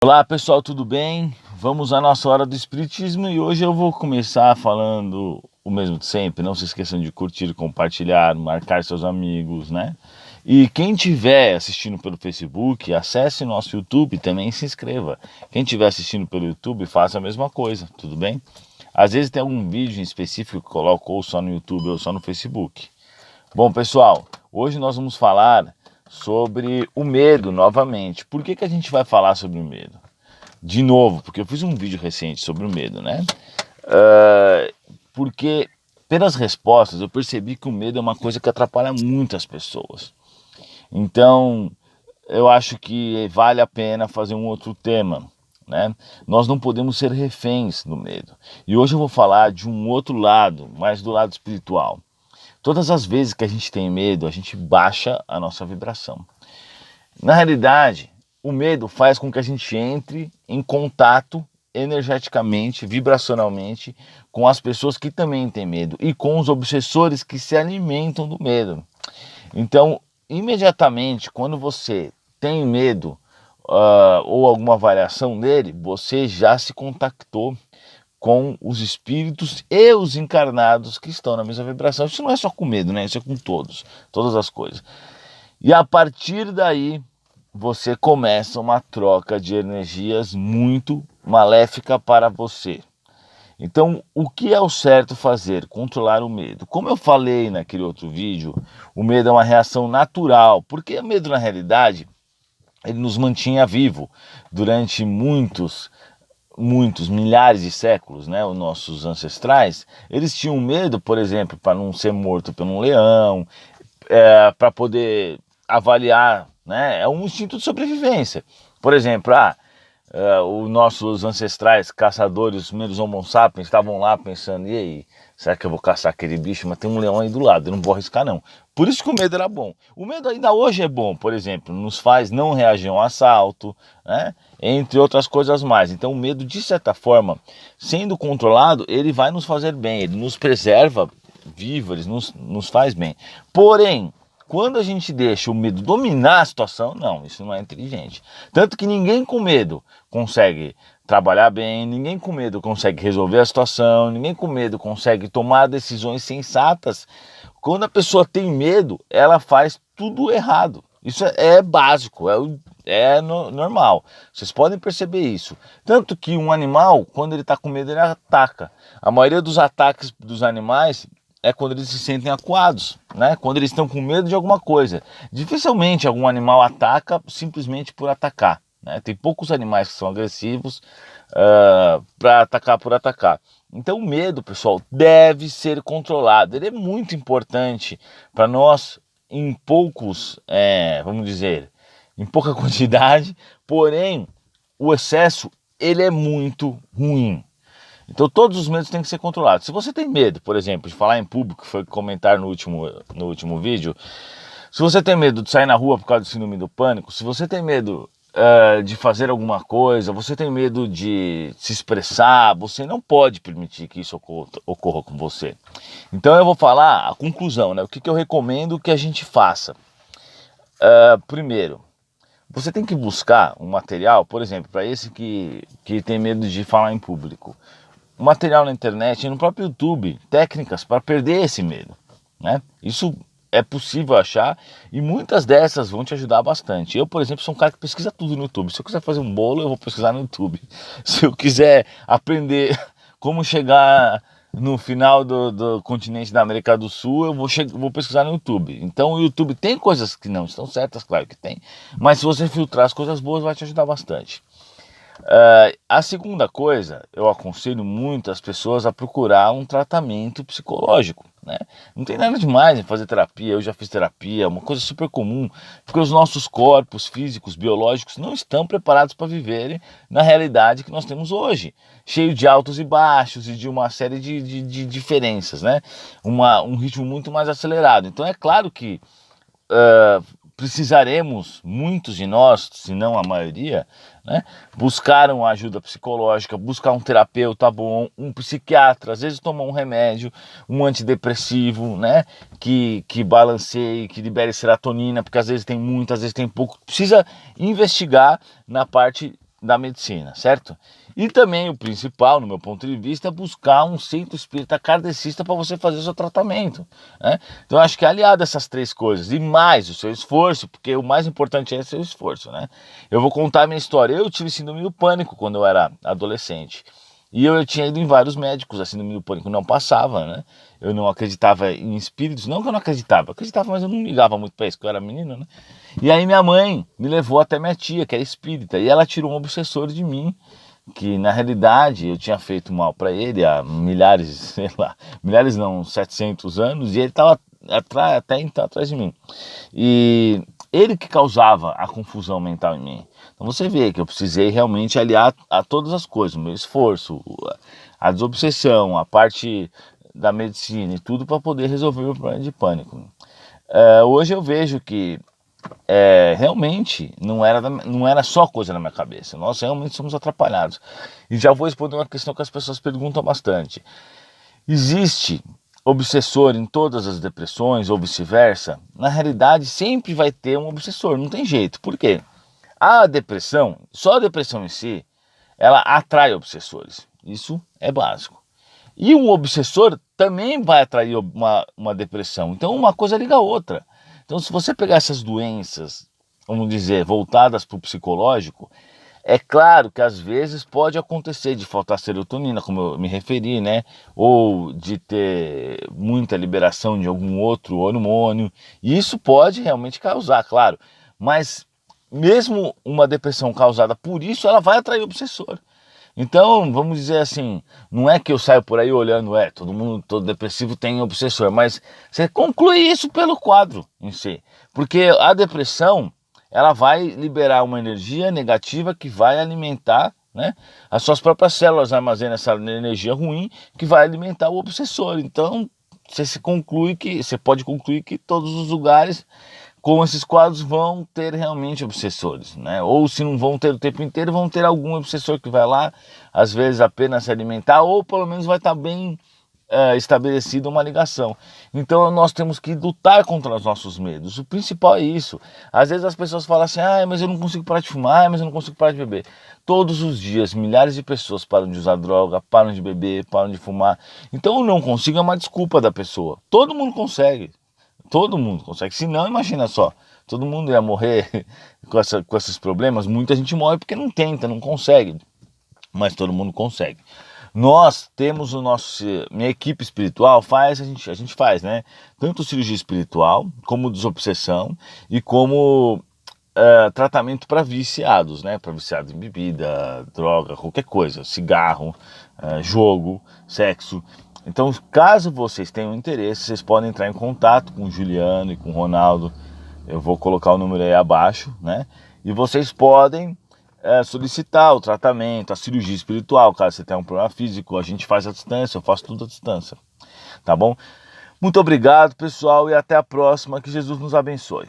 Olá pessoal, tudo bem? Vamos à nossa hora do Espiritismo e hoje eu vou começar falando o mesmo de sempre. Não se esqueçam de curtir, compartilhar, marcar seus amigos, né? E quem estiver assistindo pelo Facebook, acesse nosso YouTube também e se inscreva. Quem estiver assistindo pelo YouTube, faça a mesma coisa, tudo bem? Às vezes tem algum vídeo em específico que eu coloco ou só no YouTube ou só no Facebook. Bom pessoal, hoje nós vamos falar sobre o medo novamente. Por que a gente vai falar sobre o medo? De novo, porque eu fiz um vídeo recente sobre o medo, né? Porque pelas respostas eu percebi que o medo é uma coisa que atrapalha muito as pessoas. Então, eu acho que vale a pena fazer um outro tema, né? Nós não podemos ser reféns do medo. E hoje eu vou falar de um outro lado, mais do lado espiritual. Todas as vezes que a gente tem medo, a gente baixa a nossa vibração. Na realidade, o medo faz com que a gente entre em contato energeticamente, vibracionalmente, com as pessoas que também têm medo e com os obsessores que se alimentam do medo. Então, imediatamente, quando você tem medo ou alguma variação dele, você já se contactou com os espíritos e os encarnados que estão na mesma vibração. Isso não é só com medo, né? Isso é com todas as coisas. E a partir daí, você começa uma troca de energias muito maléfica para você. Então, o que é o certo fazer? Controlar o medo. Como eu falei naquele outro vídeo, o medo é uma reação natural, porque o medo, na realidade, ele nos mantinha vivo durante muitos milhares de séculos, né? Os nossos ancestrais, eles tinham medo, por exemplo, para não ser morto por um leão, para poder avaliar, né? É um instinto de sobrevivência. Por exemplo, os nossos ancestrais caçadores, os primeiros Homo sapiens, estavam lá pensando, e aí, será que eu vou caçar aquele bicho? Mas tem um leão aí do lado, eu não vou arriscar não. Por isso que o medo era bom. O medo ainda hoje é bom, por exemplo, nos faz não reagir a um assalto, né? Entre outras coisas mais. Então o medo, de certa forma, sendo controlado, ele vai nos fazer bem, ele nos preserva vivo, ele nos faz bem. Porém, quando a gente deixa o medo dominar a situação, não, isso não é inteligente. Tanto que ninguém com medo consegue trabalhar bem, ninguém com medo consegue resolver a situação, ninguém com medo consegue tomar decisões sensatas. Quando a pessoa tem medo, ela faz tudo errado. Isso é básico, normal. Vocês podem perceber isso. Tanto que um animal, quando ele está com medo, ele ataca. A maioria dos ataques dos animais é quando eles se sentem acuados, né? Quando eles estão com medo de alguma coisa. Dificilmente algum animal ataca simplesmente por atacar, né? Tem poucos animais que são agressivos para atacar por atacar. Então o medo, pessoal, deve ser controlado. Ele é muito importante para nós em poucos, vamos dizer, em pouca quantidade, porém o excesso ele é muito ruim. Então todos os medos têm que ser controlados. Se você tem medo, por exemplo, de falar em público, que foi comentar no último vídeo, se você tem medo de sair na rua por causa do síndrome do pânico, se você tem medo de fazer alguma coisa, você tem medo de se expressar, você não pode permitir que isso ocorra com você. Então eu vou falar a conclusão, né? O que eu recomendo que a gente faça. Primeiro, você tem que buscar um material, por exemplo, para esse que tem medo de falar em público. Um material na internet, no próprio YouTube, técnicas para perder esse medo, né? Isso é possível achar e muitas dessas vão te ajudar bastante. Eu, por exemplo, sou um cara que pesquisa tudo no YouTube. Se eu quiser fazer um bolo, eu vou pesquisar no YouTube. Se eu quiser aprender como chegar no final do continente da América do Sul, eu vou pesquisar no YouTube. Então o YouTube tem coisas que não estão certas, claro que tem, mas se você filtrar as coisas boas, vai te ajudar bastante. A segunda coisa, eu aconselho muito as pessoas a procurar um tratamento psicológico, né? Não tem nada demais em fazer terapia, eu já fiz terapia, é uma coisa super comum, porque os nossos corpos físicos, biológicos não estão preparados para viverem na realidade que nós temos hoje, cheio de altos e baixos e de uma série de diferenças, né? Um ritmo muito mais acelerado. Então é claro que precisaremos, muitos de nós, se não a maioria, né, buscar uma ajuda psicológica, buscar um terapeuta bom, um psiquiatra, às vezes tomar um remédio, um antidepressivo, né, que balanceie, que libere serotonina, porque às vezes tem muito, às vezes tem pouco. Precisa investigar na parte da medicina, certo? E também o principal, no meu ponto de vista, é buscar um centro espírita kardecista para você fazer o seu tratamento, né? Então eu acho que aliado a essas três coisas, e mais o seu esforço, porque o mais importante é o seu esforço, né? Eu vou contar a minha história. Eu tive síndrome do pânico quando eu era adolescente. E eu tinha ido em vários médicos, a síndrome do pânico não passava, né? Eu não acreditava em espíritos, não que eu não acreditava, mas eu não ligava muito para isso, porque eu era menino, né? E aí minha mãe me levou até minha tia, que era espírita, e ela tirou um obsessor de mim, que na realidade eu tinha feito mal para ele há milhares, sei lá, milhares não, 700 anos, e ele estava até então atrás de mim. E ele que causava a confusão mental em mim. Então você vê que eu precisei realmente aliar a todas as coisas, o meu esforço, a desobsessão, a parte da medicina e tudo para poder resolver o problema de pânico. Hoje eu vejo que realmente não era só coisa na minha cabeça. Nós realmente somos atrapalhados. E já vou responder uma questão que as pessoas perguntam bastante. Existe obsessor em todas as depressões ou vice-versa? Na realidade, sempre vai ter um obsessor, não tem jeito. Por quê? A depressão, só a depressão em si, ela atrai obsessores. Isso é básico. E um obsessor também vai atrair uma depressão. Então uma coisa liga a outra. Então se você pegar essas doenças, vamos dizer, voltadas para o psicológico, é claro que às vezes pode acontecer de faltar serotonina, como eu me referi, né? Ou de ter muita liberação de algum outro hormônio. E isso pode realmente causar, claro. Mas mesmo uma depressão causada por isso, ela vai atrair obsessor. Então, vamos dizer assim, não é que eu saio por aí olhando, todo depressivo tem obsessor, mas você conclui isso pelo quadro em si. Porque a depressão, ela vai liberar uma energia negativa que vai alimentar, né, as suas próprias células armazenam essa energia ruim que vai alimentar o obsessor. Então, você pode concluir que todos os lugares com esses quadros vão ter realmente obsessores, né? Ou se não vão ter o tempo inteiro, vão ter algum obsessor que vai lá, às vezes apenas se alimentar, ou pelo menos vai estar bem estabelecida uma ligação. Então nós temos que lutar contra os nossos medos. O principal é isso. Às vezes as pessoas falam assim, mas eu não consigo parar de fumar, mas eu não consigo parar de beber. Todos os dias, milhares de pessoas param de usar droga, param de beber, param de fumar. Então o não consigo é uma desculpa da pessoa. Todo mundo consegue. Todo mundo consegue. Se não, imagina só. Todo mundo ia morrer com esses problemas. Muita gente morre porque não tenta, não consegue. Mas todo mundo consegue. Nós temos minha equipe espiritual a gente faz, né? Tanto cirurgia espiritual, como desobsessão e como tratamento para viciados, né? Para viciados em bebida, droga, qualquer coisa, cigarro, jogo, sexo. Então, caso vocês tenham interesse, vocês podem entrar em contato com o Juliano e com o Ronaldo. Eu vou colocar o número aí abaixo, né? E vocês podem solicitar o tratamento, a cirurgia espiritual, caso você tenha um problema físico, a gente faz à distância, eu faço tudo à distância, tá bom? Muito obrigado, pessoal, e até a próxima, que Jesus nos abençoe.